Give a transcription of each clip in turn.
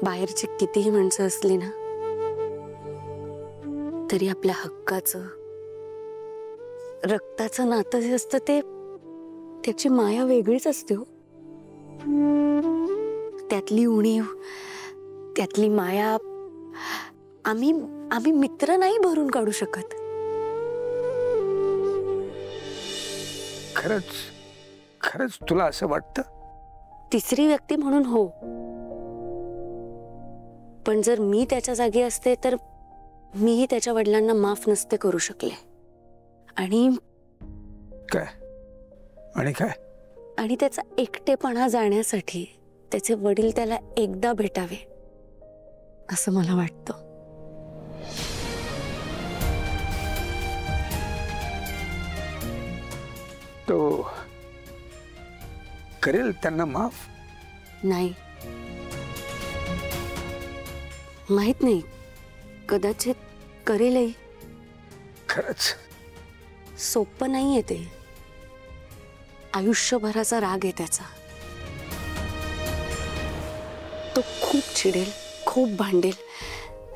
बाहेरची कितीही माणसं असली ना तरी आपल्या हक्काचं रक्ताचं नातं जे असतं ते त्याची माया वेगळीच असते हो। त्यातली उणीव त्यातली माया आम्ही मित्र नाही भरून काढू शकत। खरंच खरंच तुला असं वाटतं? तिसरी व्यक्ती म्हणून हो, पण जर मी त्याच्या जागी असते तर मीही त्याच्या वडिलांना माफ नसते करू शकले। आणि काय? आणि काय? आणि त्याचा एकटेपणा जाण्यासाठी त्याचे वडील त्याला एकदा भेटावे असं मला वाटतं। तो करेल त्यांना माफ? नाही, माहित नाही, कदाचित करेलही। खरंच सोपं नाहीये ते, आयुष्यभराचा राग आहे त्याचा। तो खूप चिडेल, खूप भांडेल,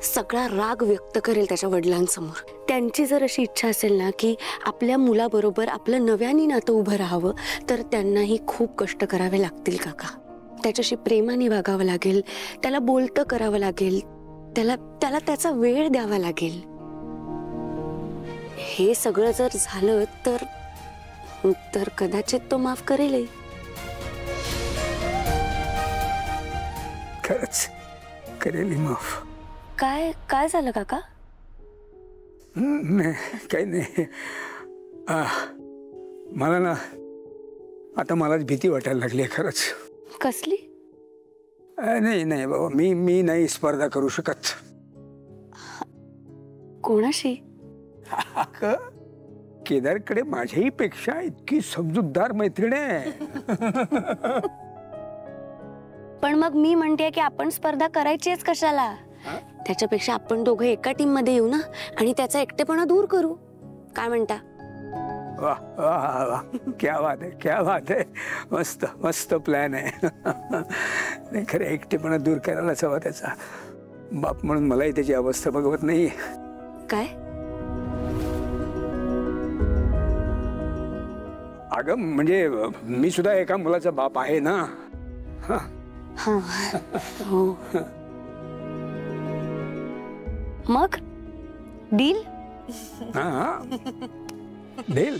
सगळा राग व्यक्त करेल त्याच्या वडिलांसमोर। त्यांची जर अशी इच्छा असेल ना की आपल्या मुलाबरोबर आपलं नव्याने नातं उभं राहावं तर त्यांनाही खूप कष्ट करावे लागतील काका। त्याच्याशी प्रेमाने वागावं लागेल, त्याला बोलतं करावं लागेल, त्याला त्याचा वेळ द्यावा लागेल। हे सगळं जर झालं तर कदाचित तो माफ करेलही। खरंच करेल माफ। काय काय झालं काका? नाही काही नाही। मला ना आता मलाच भीती वाटायला लागली खरंच। कसली? नाही नाही बाबा, मी नाही स्पर्धा करू शकत। कोणाशी? केदारकडे माझ्याही पेक्षा इतकी समजूतदार मैत्रीण आहे। पण मग मी म्हणते की आपण स्पर्धा करायचीच कशाला? त्याच्यापेक्षा आपण दोघं एका टीम मध्ये येऊ ना आणि त्याचा एकटेपणा दूर करू। काय म्हणता? वाह वाह वाह, क्या बात है, क्या बात है। मस्त मस्त प्लॅन आहे। नाही खरं एकटेपणा दूर करायलाच हवा त्याचा। बाप म्हणून मलाही त्याची अवस्था बघवत नाही। काय? अगं म्हणजे मी सुद्धा एका मुलाचा बाप आहे ना। हाँ हो, मग डील? हाँ डील।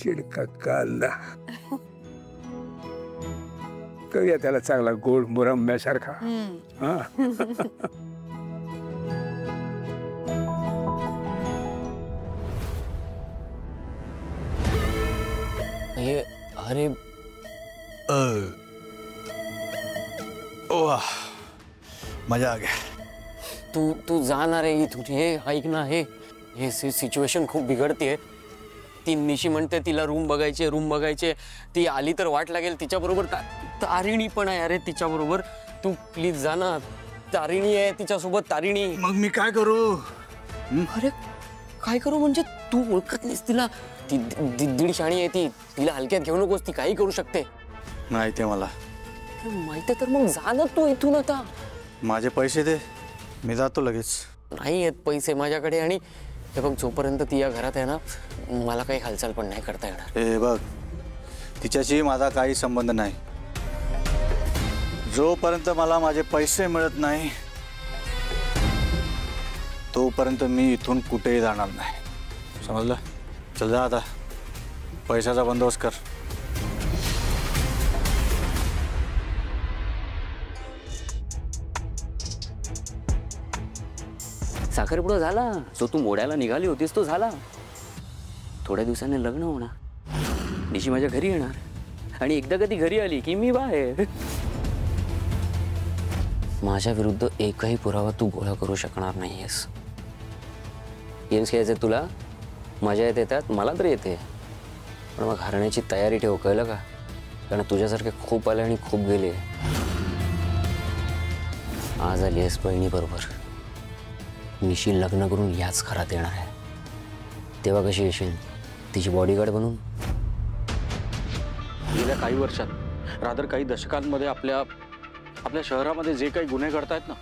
चिडका कांदा करूया त्याला चांगला गोड मुरंब्यासारखा। हाँ ये अरे ओह मजा आ गया। तू जाणार आहे इथून? हे ऐक ना, हे सिच्युएशन खूप बिघडते। ती निशी म्हणते तिला रूम बघायचे। ती आली तर वाट लागेल। तिच्याबरोबर तारिणी पण आहे। अरे तिच्याबरोबर तू प्लीज जा ना। तारिणी आहे तिच्यासोबत, तारिणी। मग मी काय करू? अरे काय करू म्हणजे तू ओळखत नाहीस तिला? ती दीड शाणी आहे ती, तिला हलक्यात घेऊ नकोस, ती काही करू शकते। माहिती आहे मला। माहिती तर मग जा ना तू इथून आता। माझे पैसे दे, मी जातो लगेच। नाही आहेत पैसे माझ्याकडे, आणि हे बघ जोपर्यंत ती या घरात आहे ना मला काही हालचाल पण नाही करता येणार। हे बघ तिच्याशी माझा काही संबंध नाही। जोपर्यंत मला माझे पैसे मिळत नाही तोपर्यंत मी इथून कुठेही जाणार नाही, समजलं? चल जा आता, पैशाचा बंदोबस्त कर। साखरपुडा झाला, जो तू मोड्याला निघाली होतीस तो झाला। थोड्या दिवसांनी लग्न होणार, निशी माझ्या घरी येणार, आणि एकदा कधी घरी आली की मी बाहेर। माझ्या विरुद्ध एकही पुरावा तू गोळा करू शकणार नाहीयेस। गेम्स खेळायचे तुला, मजा येते त्यात, मला तर येते, पण मग हारण्याची तयारी ठेव, कळलं का? कारण तुझ्यासारखे खूप आले आणि खूप गेले। आज आली आहेस बहिणी बरोबर, निशी लग्न करून याच घरात येणार आहे, तेव्हा कशी येशील? तिची बॉडीगार्ड बनून? गेल्या काही वर्षात रादर काही दशकांमध्ये आपल्या शहरामध्ये जे काही गुन्हे घडतायत ना,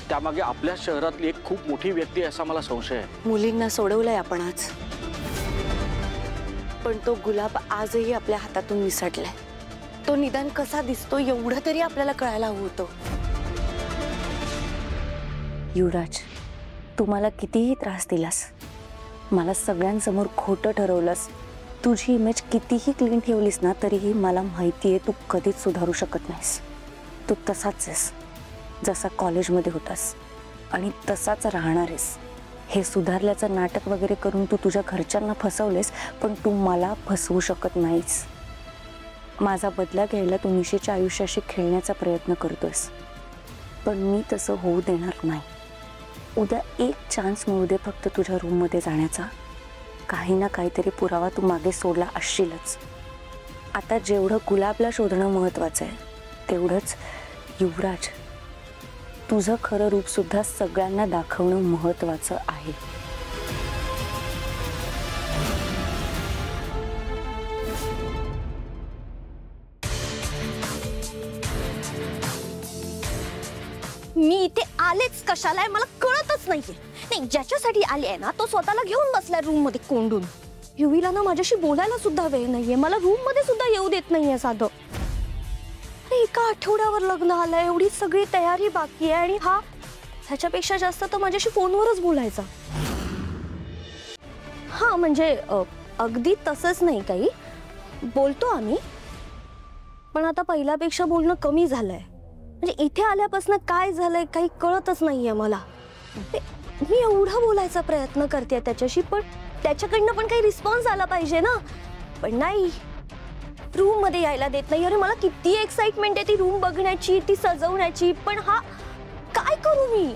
त्यामागे आपल्या शहरातली एक खूप मोठी व्यक्ती आहे असा मला संशय आहे. मुलींना सोडवलंय आपण आज, पण तो गुलाब आजही आपल्या हातातून निसटलाय. तो निदान कसा दिसतो एवढं तरी आपल्याला कळायला हवं होतं. युवराज, तू मला कितीही त्रास दिलास, मला सगळ्यांसमोर खोटं ठरवलंस, तुझी इमेज कितीही क्लीन ठेवलीस ना, तरीही मला माहिती आहे तू कधीच सुधारू शकत नाहीस. तू तसाच आहेस जसा कॉलेजमध्ये होतास आणि तसाच राहणार आहेस. हे सुधारल्याचं नाटक वगैरे करून तू तुझ्या घरच्यांना फसवलेस, पण तू मला फसवू शकत नाहीस. माझा बदला घ्यायला तू निशीच्या आयुष्याशी खेळण्याचा प्रयत्न करतोयस, पण मी तसं होऊ देणार नाही. उद्या एक चान्स मिळू दे फक्त तुझ्या रूममध्ये जाण्याचा. काही ना काहीतरी पुरावा तू मागे सोडला असशीलच. आता जेवढं गुलाबला शोधणं महत्त्वाचं आहे तेवढंच युवराज, तुझं खरं रूप सुद्धा सगळ्यांना दाखवणं महत्त्वाचं आहे. मी इथे आलेच कशाला आहे मला कळतच नाहीये. नाही, ज्याच्यासाठी आली आहे ना तो स्वतःला घेऊन बसलाय रूम मध्ये कोंडून. युवीला ना माझ्याशी बोलायला सुद्धा वेळ नाहीये, मला रूम मध्ये सुद्धा येऊ देत नाहीये साधं. अरे एका आठवड्यावर लग्न आलंय, एवढी सगळी तयारी बाकी आहे आणि हा ह्याच्यापेक्षा जास्त तर माझ्याशी फोनवरच बोलायचा. हा म्हणजे अगदी तसंच नाही, काही बोलतो आम्ही, पण आता पहिल्यापेक्षा बोलणं कमी झालंय. म्हणजे इथे आल्यापासून काय झालंय काही कळतच नाहीये मला. मी एवढा बोलायचा प्रयत्न करते त्याच्याशी, पण त्याच्याकडनं पण काही रिस्पॉन्स आला पाहिजे ना. पण नाही, रूम मध्ये यायला देत नाही. अरे मला किती एक्साइटमेंट आहे ती रूम बघण्याची, ती सजवण्याची, पण हा काय करू मी.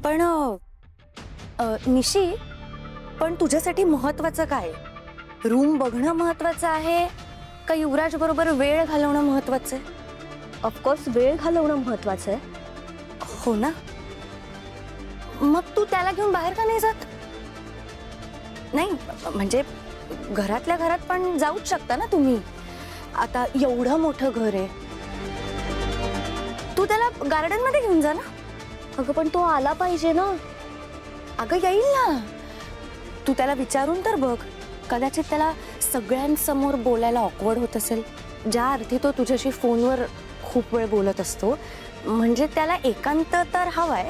पण निशी, पण तुझ्यासाठी महत्वाचं काय? रूम बघणं महत्वाचं आहे का युवराज बरोबर वेळ घालवणं महत्वाचं आहे? ऑफकोर्स वेळ घालवणं महत्वाचं आहे. हो ना, मग तू त्याला घेऊन बाहेर का नाही जात? नाही म्हणजे घरातल्या घरात पण जाऊच शकता ना तुम्ही. आता एवढं मोठं घर आहे, तू त्याला गार्डन मध्ये घेऊन जा ना. अगं पण तो आला पाहिजे ना. अगं येईल ना, तू त्याला विचारून तर बघ. कदाचित त्याला सगळ्यांसमोर बोलायला ऑकवर्ड होत असेल, ज्या अर्थी तो तुझ्याशी फोनवर खूप वेळ बोलत असतो. म्हणजे त्याला एकांत तर हवाय,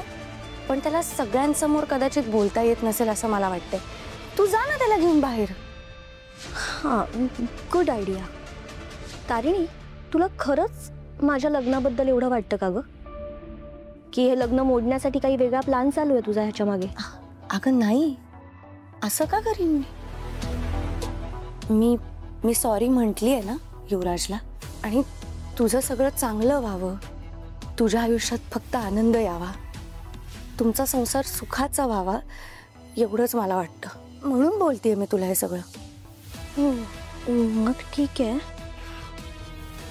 पण त्याला सगळ्यांसमोर कदाचित बोलता येत नसेल असं मला वाटतंय. तू जा ना त्याला घेऊन बाहेर. हा, गुड आयडिया. तारिणी, तुला खरंच माझ्या लग्नाबद्दल एवढं वाटतं का ग, की हे लग्न मोडण्यासाठी काही वेगळा प्लॅन चालू आहे तुझा ह्याच्या मागे? अगं नाही, असं का करीन मी. मी सॉरी म्हटली आहे ना युवराजला, आणि तुझं सगळं चांगलं व्हावं, तुझ्या आयुष्यात फक्त आनंद यावा, तुमचा संसार सुखाचा व्हावा, एवढंच मला वाटतं. म्हणून बोलतेय मी तुला हे सगळं. मग ठीक आहे,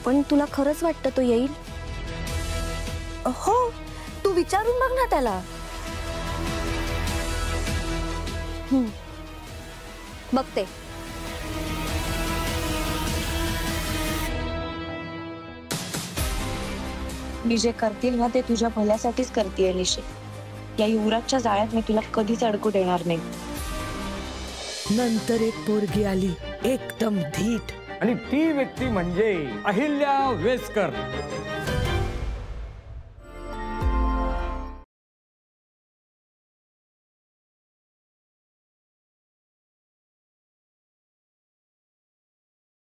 पण तुला खरंच वाटतं तो येईल? हो, तू विचारून बघ ना त्याला. बघते. मी जे करतील ना ते तुझ्या भल्यासाठीच करतेय निशी. या युवराजच्या जाळ्यात मी तुला कधीच अडकू देणार नाही. नंतर एक पोरगी आली एकदम धीट, आणि ती व्यक्ती म्हणजे अहिल्या वेसकर.